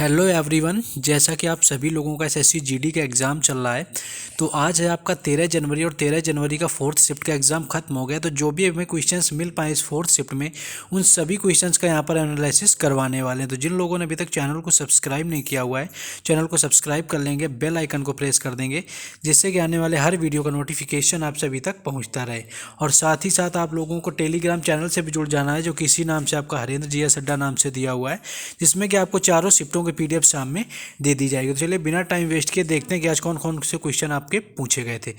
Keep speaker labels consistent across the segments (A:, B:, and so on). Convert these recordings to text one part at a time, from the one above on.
A: Hello everyone, जैसा कि आप सभी लोगों का एसएससी जीडी का एग्ज़ाम चल रहा है। तो आज है आपका 13 जनवरी और 13 जनवरी का फोर्थ शिफ्ट का एग्ज़ाम खत्म हो गया। तो जो भी हमें क्वेश्चंस मिल पाए इस फोर्थ शिफ्ट में, उन सभी क्वेश्चंस का यहाँ पर एनालिसिस करवाने वाले हैं। तो जिन लोगों ने अभी तक चैनल को सब्सक्राइब नहीं किया हुआ है, चैनल को सब्सक्राइब कर लेंगे, बेल आइकन को प्रेस कर देंगे, जिससे कि आने वाले हर वीडियो का नोटिफिकेशन आप सभी तक पहुँचता रहे। और साथ ही साथ आप लोगों को टेलीग्राम चैनल से भी जुड़ जाना है, जो कि इसी नाम से आपका हरेंद्र जीएस अड्डा नाम से दिया हुआ है, जिसमें कि आपको चारों शिफ्टों के पीडीएफ शाम में दे दी जाएगी। तो चलिए बिना टाइम वेस्ट किए देखते हैं कि आज कौन कौन से क्वेश्चन आपके पूछे गए थे।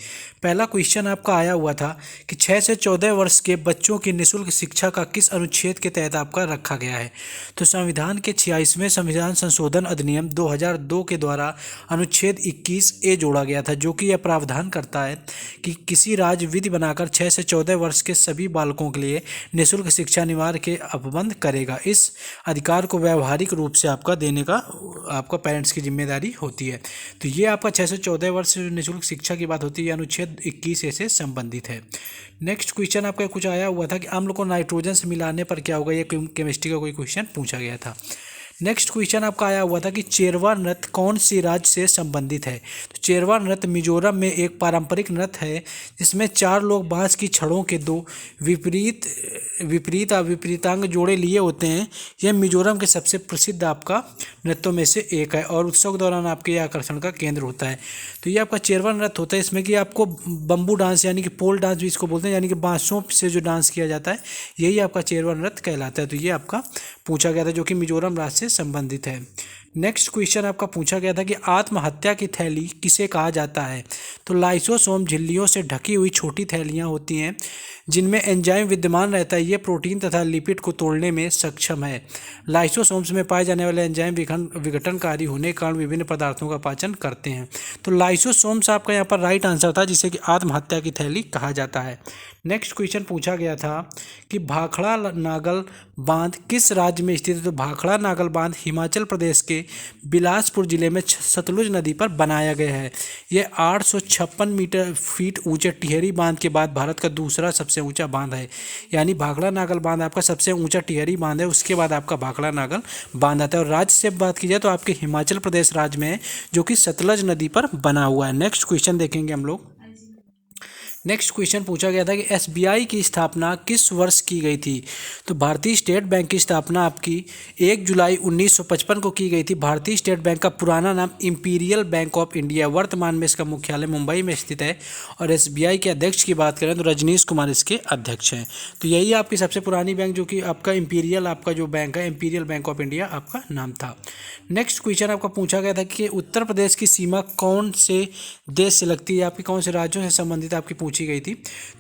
A: पहला क्वेश्चन आपका आया हुआ था कि 6 से 14 वर्ष के बच्चों की निःशुल्क शिक्षा का किस अनुच्छेद के तहत आपका रखा गया है। तो संविधान के 86वें संविधान संशोधन अधिनियम 2002 के द्वारा अनुच्छेद 21A जोड़ा गया था, जो कि यह प्रावधान करता है कि किसी राज्य विधि बनाकर 6 से 14 वर्ष के सभी बालकों के लिए निःशुल्क शिक्षा अनिवार्य के उपबंध करेगा। इस अधिकार को व्यावहारिक रूप से आपका देने का आपका पेरेंट्स की जिम्मेदारी होती है। तो ये आपका 6 से 14 वर्ष निःशुल्क शिक्षा की बात होती है, अनुच्छेद 21A से संबंधित है। नेक्स्ट क्वेश्चन आपका कुछ आया हुआ था कि अम्ल को नाइट्रोजन से मिलाने पर क्या होगा। ये केमिस्ट्री का कोई क्वेश्चन पूछा गया था। नेक्स्ट क्वेश्चन आपका आया हुआ था कि चेरवा नृत्य कौन सी राज्य से संबंधित है। तो चेरवा नृत्य मिजोरम में एक पारंपरिक नृत्य है, जिसमें 4 लोग बांस की छड़ों के 2 विपरीतांग जोड़े लिए होते हैं। यह मिजोरम के सबसे प्रसिद्ध आपका नृत्यों में से एक है और उत्सव के दौरान आपके आकर्षण का केंद्र होता है। तो ये आपका चेरवा नृत्य होता है, इसमें कि आपको बम्बू डांस यानी कि पोल डांस भी इसको बोलते हैं, यानी कि बांसों से जो डांस किया जाता है, यही आपका चेरवा नृत्य कहलाता है। तो ये आपका पूछा गया था, जो कि मिजोरम राज्य से संबंधित है। नेक्स्ट क्वेश्चन आपका पूछा गया था कि आत्महत्या की थैली किसे कहा जाता है। तो लाइसोसोम झिल्लियों से ढकी हुई छोटी थैलियां होती हैं, जिनमें एंजाइम विद्यमान रहता है। ये प्रोटीन तथा लिपिड को तोड़ने में सक्षम है। लाइसोसोम्स में पाए जाने वाले एंजाइम विघटनकारी होने के कारण विभिन्न पदार्थों का पाचन करते हैं। तो लाइसोसोम्स आपका यहाँ पर राइट आंसर था, जिसे कि आत्महत्या की थैली कहा जाता है। नेक्स्ट क्वेश्चन पूछा गया था कि भाखड़ा नागल बांध किस राज्य में स्थित है। तो भाखड़ा नागल बांध हिमाचल प्रदेश के बिलासपुर जिले में सतलुज नदी पर बनाया गया है। यह 856 फीट ऊंचे टिहरी बांध के बाद भारत का दूसरा सबसे ऊंचा बांध है। यानी भाखड़ा नागल बांध आपका सबसे ऊंचा टिहरी बांध है, उसके बाद आपका भाखड़ा नागल बांध आता है। और राज्य से बात की जाए तो आपके हिमाचल प्रदेश राज्य में है, जो कि सतलज नदी पर बना हुआ है। नेक्स्ट क्वेश्चन देखेंगे हम लोग। नेक्स्ट क्वेश्चन पूछा गया था कि एसबीआई की स्थापना किस वर्ष की गई थी। तो भारतीय स्टेट बैंक की स्थापना आपकी 1 जुलाई 1955 को की गई थी। भारतीय स्टेट बैंक का पुराना नाम इंपीरियल बैंक ऑफ इंडिया, वर्तमान में इसका मुख्यालय मुंबई में स्थित है। और एसबीआई के अध्यक्ष की बात करें तो रजनीश कुमार इसके अध्यक्ष हैं। तो यही आपकी सबसे पुरानी बैंक, जो कि आपका इंपीरियल आपका जो बैंक है, इंपीरियल बैंक ऑफ इंडिया आपका नाम था। नेक्स्ट क्वेश्चन आपका पूछा गया था कि उत्तर प्रदेश की सीमा कौन से देश से लगती है, आपकी कौन से राज्यों से संबंधित आपकी पूछी गई थी।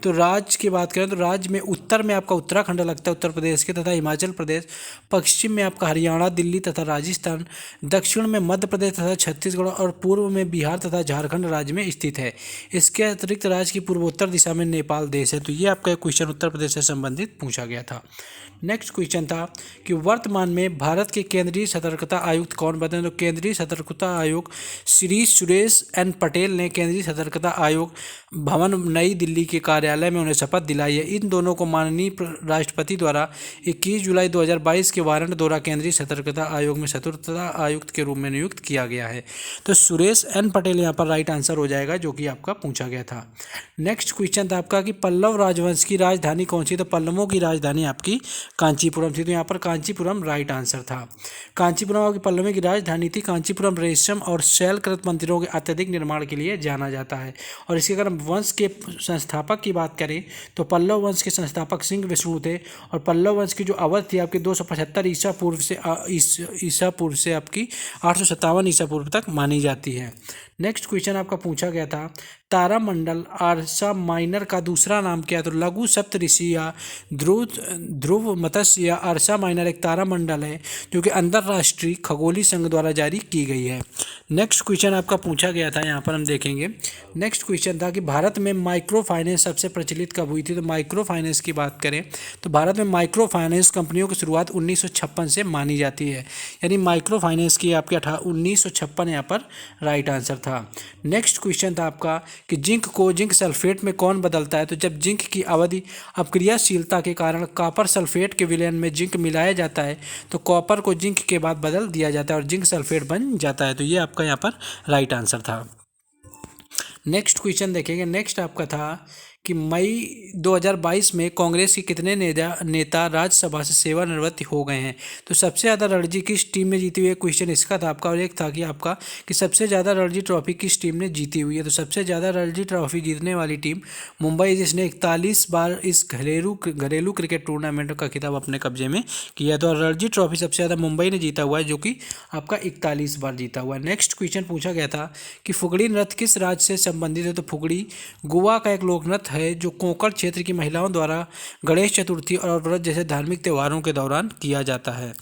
A: तो राज्य की बात करें तो राज्य में उत्तर में आपका उत्तराखंड लगता है उत्तर प्रदेश के, तथा हिमाचल प्रदेश, पश्चिम में आपका हरियाणा, दिल्ली तथा राजस्थान, दक्षिण में मध्य प्रदेश तथा छत्तीसगढ़, और पूर्व में बिहार तथा झारखंड राज्य में स्थित है। इसके अतिरिक्त राज्य की पूर्वोत्तर दिशा में नेपाल देश है। तो ये आपका क्वेश्चन उत्तर प्रदेश से संबंधित पूछा गया था। नेक्स्ट क्वेश्चन था कि वर्तमान में भारत के केंद्रीय सतर्कता आयुक्त कौन बने। तो केंद्रीय सतर्कता आयोग श्री सुरेश एन पटेल ने केंद्रीय सतर्कता आयोग भवन नई दिल्ली के कार्यालय में उन्हें शपथ दिलाई है। इन दोनों को माननीय राष्ट्रपति द्वारा 21 जुलाई 2022 के वारंट द्वारा केंद्रीय सतर्कता आयोग में सतर्कता आयुक्त के रूप में नियुक्त किया गया है। तो सुरेश एन पटेल यहाँ पर राइट आंसर हो जाएगा, जो कि आपका पूछा गया था। नेक्स्ट क्वेश्चन था आपका कि पल्लव राजवंश की राजधानी कौन सी। तो पल्लवों की राजधानी आपकी कांचीपुरम थी। तो यहाँ पर कांचीपुरम राइट आंसर था। कांचीपुरम आपकी पल्लवों की राजधानी थी। कांचीपुरम रेशम और शैलकृत मंदिरों के अत्यधिक निर्माण के लिए जाना जाता है। और इसके अगर वंश के संस्थापक की बात करें तो पल्लव वंश के संस्थापक सिंह विष्णु थे। और पल्लव वंश की जो अवधि थी आपकी 275 ईसा पूर्व से आपकी 857 ईसा पूर्व तक मानी जाती है। नेक्स्ट क्वेश्चन आपका पूछा गया था तारामंडल आर्सा माइनर का दूसरा नाम क्या है। तो लघु सप्तऋषि या ध्रुव मत्स्य या आर्सा माइनर एक तारामंडल है, जो कि अंतरराष्ट्रीय खगोलीय संघ द्वारा जारी की गई है। नेक्स्ट क्वेश्चन आपका पूछा गया था, यहाँ पर हम देखेंगे। नेक्स्ट क्वेश्चन था कि भारत में माइक्रो फाइनेंस सबसे प्रचलित कब हुई थी। तो माइक्रो फाइनेंस की बात करें तो भारत में माइक्रो फाइनेंस कंपनियों की शुरुआत 1956 से मानी जाती है। यानी माइक्रो फाइनेंस की आपके 1956 यहाँ पर राइट आंसर था। नेक्स्ट क्वेश्चन था आपका कि जिंक को जिंक सल्फेट में कौन बदलता है? तो जब जिंक की अवधि अपक्रियाशीलता के कारण कॉपर सल्फेट के विलयन में जिंक मिलाया जाता है तो कॉपर को जिंक के बाद बदल दिया जाता है और जिंक सल्फेट बन जाता है। तो ये आपका यहाँ पर राइट आंसर था। नेक्स्ट क्वेश्चन देखेंगे। नेक्स्ट आपका था कि मई 2022 में कांग्रेस के कितने नेता राज्यसभा से सेवानिवृत्त हो गए हैं? तो सबसे ज़्यादा रणजी किस टीम ने जीती हुई है, क्वेश्चन इसका था आपका। और एक था कि आपका कि सबसे ज़्यादा रणजी ट्रॉफी किस टीम ने जीती हुई है? तो सबसे ज़्यादा रणजी ट्रॉफी जीतने वाली टीम मुंबई, जिसने 41 बार इस घरेलू क्रिकेट टूर्नामेंट का खिताब अपने कब्जे में किया। तो रणजी ट्रॉफी सबसे ज़्यादा मुंबई ने जीता हुआ है, जो कि आपका 41 बार जीता हुआ है। नेक्स्ट क्वेश्चन पूछा गया था कि फुगड़ी नृत्य किस राज्य से संबंधित है? तो फुगड़ी गोवा का एक लोक नृत्य है जो कोंकण क्षेत्र की महिलाओं द्वारा गणेश चतुर्थी और व्रत जैसे धार्मिक त्योहारों के दौरान किया जाता है।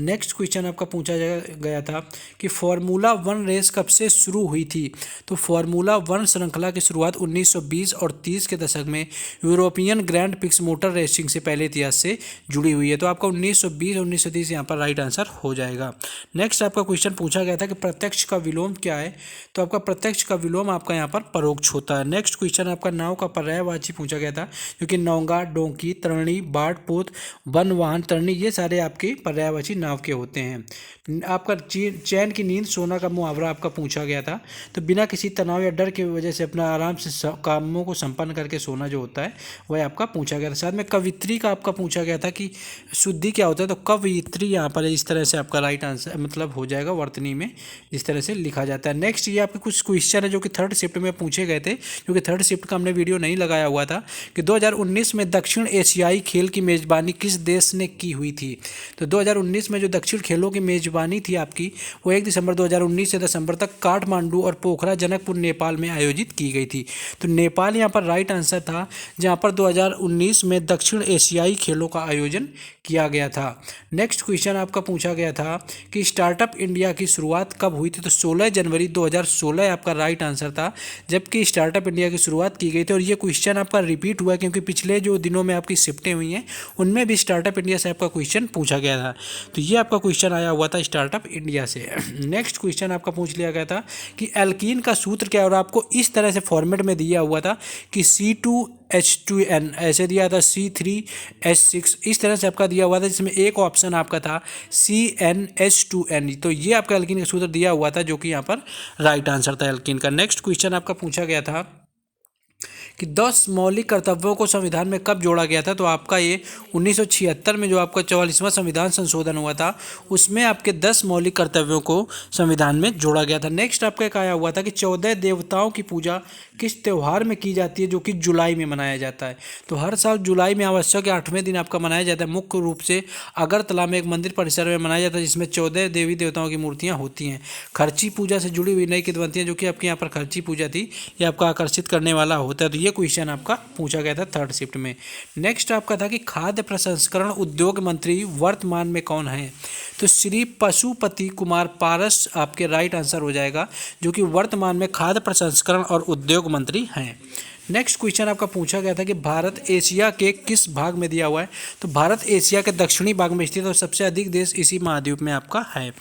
A: नेक्स्ट क्वेश्चन आपका पूछा गया था कि फार्मूला 1 रेस कब से शुरू हुई थी? तो फार्मूला 1 श्रृंखला की शुरुआत 1920 और 30 के दशक में European grand prix motor racing से पहले इतिहास से जुड़ी हुई है। तो आपका 1920 और 1930 यहाँ पर राइट आंसर हो जाएगा। नेक्स्ट आपका क्वेश्चन पूछा गया था कि प्रत्यक्ष का विलोम क्या है? तो आपका प्रत्यक्ष का विलोम आपका यहाँ पर परोक्ष होता है। नेक्स्ट क्वेश्चन आपका नाव का पर्यायवाची पूछा गया था, क्योंकि नौगा, डोंकी, तरणी, बाढ़, पोत, वन, वाहन, तरणी ये सारे आपके पर्यायवाची नाव के होते हैं। आपका चैन की नींद सोना का मुहावरा आपका पूछा गया था। तो बिना किसी तनाव या डर की वजह से अपना आराम से कामों को संपन्न करके सोना जो होता है वह आपका पूछा गया था। साथ में कवित्री का आपका पूछा गया था कि शुद्धि क्या होता है? तो कवित्री यहाँ पर इस तरह से आपका राइट आंसर मतलब हो जाएगा वर्तनी में इस तरह से लिखा जाता है। नेक्स्ट ये आपके कुछ क्वेश्चन है जो कि थर्ड शिफ्ट में पूछे गए थे, क्योंकि थर्ड शिफ्ट का हमने वीडियो नहीं लगाया हुआ था, कि 2019 में दक्षिण एशियाई खेल की मेज़बानी किस देश ने की हुई थी? तो 2019 में जो दक्षिण खेलों की मेज़बानी थी आपकी वो 1 दिसंबर 2019 से दिसंबर तक काठमांडू और पोखरा जनकपुर नेपाल में आयोजित की गई थी। तो नेपाल यहाँ पर राइट आंसर था, जहाँ पर 2019 में दक्षिण एशियाई खेलों का आयोजन किया गया था। नेक्स्ट क्वेश्चन आपका पूछा गया था कि स्टार्टअप इंडिया की शुरुआत कब हुई थी? तो 16 जनवरी 2016 आपका राइट आंसर था, जबकि स्टार्टअप इंडिया की शुरुआत की गई थी। और ये क्वेश्चन आपका रिपीट हुआ है, क्योंकि पिछले जो दिनों में आपकी शिफ्टें हुई हैं उनमें भी स्टार्टअप इंडिया से आपका क्वेश्चन पूछा गया था। तो ये आपका क्वेश्चन आया हुआ था स्टार्टअप इंडिया से। नेक्स्ट क्वेश्चन आपका पूछ लिया गया था कि एल्कीन का सूत्र क्या है, और आपको इस तरह से फॉर्मेट में दिया हुआ था कि C2H2N ऐसे दिया था, C3H6 इस तरह से आपका दिया हुआ था, जिसमें एक ऑप्शन आपका था CnH2n। तो ये आपका एल्कीन का सूत्र दिया हुआ था, जो कि यहाँ पर राइट आंसर था एल्कीन का। नेक्स्ट क्वेश्चन आपका पूछा गया था कि 10 मौलिक कर्तव्यों को संविधान में कब जोड़ा गया था? तो आपका ये 1976 में जो आपका 44वां संविधान संशोधन हुआ था उसमें आपके 10 मौलिक कर्तव्यों को संविधान में जोड़ा गया था। नेक्स्ट आपका एक आया हुआ था कि 14 देवताओं की पूजा किस त्यौहार में की जाती है, जो कि जुलाई में मनाया जाता है? तो हर साल जुलाई में आवश्यक 8वें दिन आपका मनाया जाता है। मुख्य रूप से अगरतला में एक मंदिर परिसर में मनाया जाता है, जिसमें 14 देवी देवताओं की मूर्तियाँ होती हैं। खर्ची पूजा से जुड़ी हुई नई किंवदंतियाँ, जो कि आपके यहाँ पर खर्ची पूजा थी, ये आपका आकर्षित करने वाला होता है। तो ये क्वेश्चन आपका पूछा गया था थर्ड शिफ्ट में। नेक्स्ट आपका था कि खाद्य प्रसंस्करण उद्योग मंत्री वर्तमान में कौन है? तो श्री पशुपति कुमार पारस आपके राइट आंसर हो जाएगा, जो कि वर्तमान में खाद्य प्रसंस्करण और उद्योग मंत्री हैं। नेक्स्ट क्वेश्चन आपका पूछा गया था कि भारत एशिया के किस भाग में दिया हुआ है? तो भारत एशिया के दक्षिणी भाग में स्थित और सबसे अधिक देश इसी महाद्वीप में आपका है।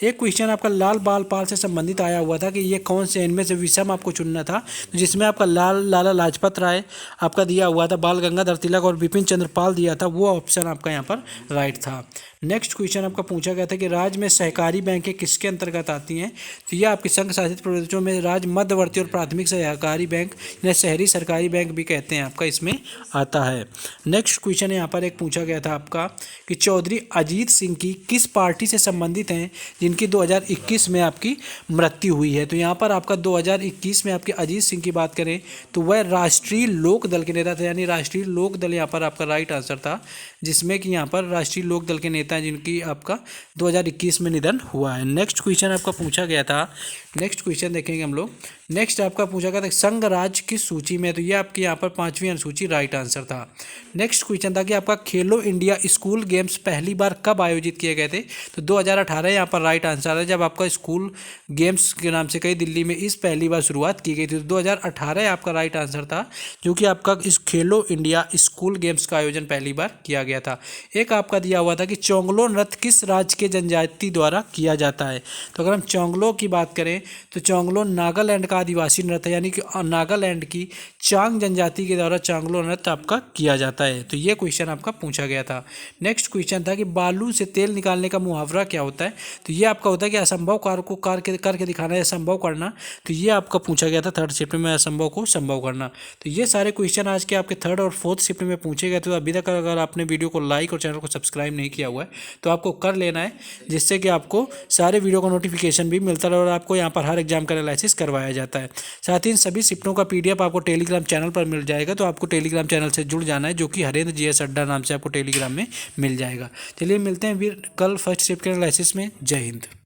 A: एक क्वेश्चन आपका लाल बाल पाल से संबंधित आया हुआ था कि ये कौन से इनमें से विषम आपको चुनना था, तो जिसमें आपका लाला लाजपत राय आपका दिया हुआ था, बाल गंगाधर तिलक और विपिन चंद्र पाल दिया था, वो ऑप्शन आपका यहाँ पर राइट था। नेक्स्ट क्वेश्चन आपका पूछा गया था कि राज्य में सहकारी बैंकें किसके अंतर्गत आती हैं? तो यह आपके संघ शासित प्रदेशों में राज्य मध्यवर्ती और प्राथमिक सहकारी बैंक या शहरी सरकारी बैंक भी कहते हैं आपका इसमें आता है। नेक्स्ट क्वेश्चन यहाँ पर एक पूछा गया था आपका कि चौधरी अजीत सिंह की किस पार्टी से संबंधित हैं जिनकी 2021 में आपकी मृत्यु हुई है? तो यहाँ पर आपका 2021 में आपके अजीत सिंह की बात करें तो वह राष्ट्रीय लोक दल के नेता थे, यानी राष्ट्रीय लोक दल यहाँ पर आपका राइट आंसर था, जिसमें कि यहाँ पर राष्ट्रीय लोक दल के नेता जिनकी आपका 2021 में निधन हुआ है। नेक्स्ट क्वेश्चन आपका पूछा गया था, नेक्स्ट क्वेश्चन देखेंगे हम लोग। नेक्स्ट आपका पूछा गया था संघ राज्य की सूची में, तो ये आपके यहाँ पर 5वीं अनुसूची राइट आंसर था। नेक्स्ट क्वेश्चन था कि आपका खेलो इंडिया स्कूल गेम्स पहली बार कब आयोजित किए गए थे? तो 2018 यहाँ पर राइट आंसर है, जब आपका स्कूल गेम्स के नाम से कई दिल्ली में इस पहली बार शुरुआत की गई थी। तो 2018 आपका राइट आंसर था, जो कि आपका इस खेलो इंडिया स्कूल गेम्स का आयोजन पहली बार किया गया था। एक आपका दिया हुआ था कि चोंगलो नृत्य किस राज्य के जनजाति द्वारा किया जाता है? तो अगर हम चोंगलो की बात करें तो चोंगलो नागालैंड का आदिवासी नृत्य यानी कि नागालैंड की चांग जनजाति के द्वारा चांगलो नृत्य आपका किया जाता है। तो ये क्वेश्चन आपका पूछा गया था। नेक्स्ट क्वेश्चन था कि बालू से तेल निकालने का मुहावरा क्या होता है। तो ये आपका होता है कि असंभव कार्य को करके दिखाना या संभव करना। तो ये आपका पूछा गया था थर्ड शिफ्ट में, असंभव को संभव करना। तो ये सारे क्वेश्चन आज के आपके थर्ड और फोर्थ शिफ्ट में पूछे गए। तो अभी तक अगर आपने वीडियो को लाइक और चैनल को सब्सक्राइब नहीं किया हुआ है तो आपको कर लेना है, जिससे कि आपको सारे वीडियो का नोटिफिकेशन भी मिलता रहे और आपको यहाँ पर हर एग्जाम का एनालिसिस करवाया जाता है। साथ ही इन सभी शिफ्टों का PDF आपको टेलीग्राम चैनल पर मिल जाएगा। तो आपको टेलीग्राम चैनल से जुड़ जाना है, जो कि हरेंद्र GS अड्डा नाम से आपको टेलीग्राम में मिल जाएगा। चलिए मिलते हैं फिर कल फर्स्ट शिफ्ट के एनालिसिस में। जय हिंद।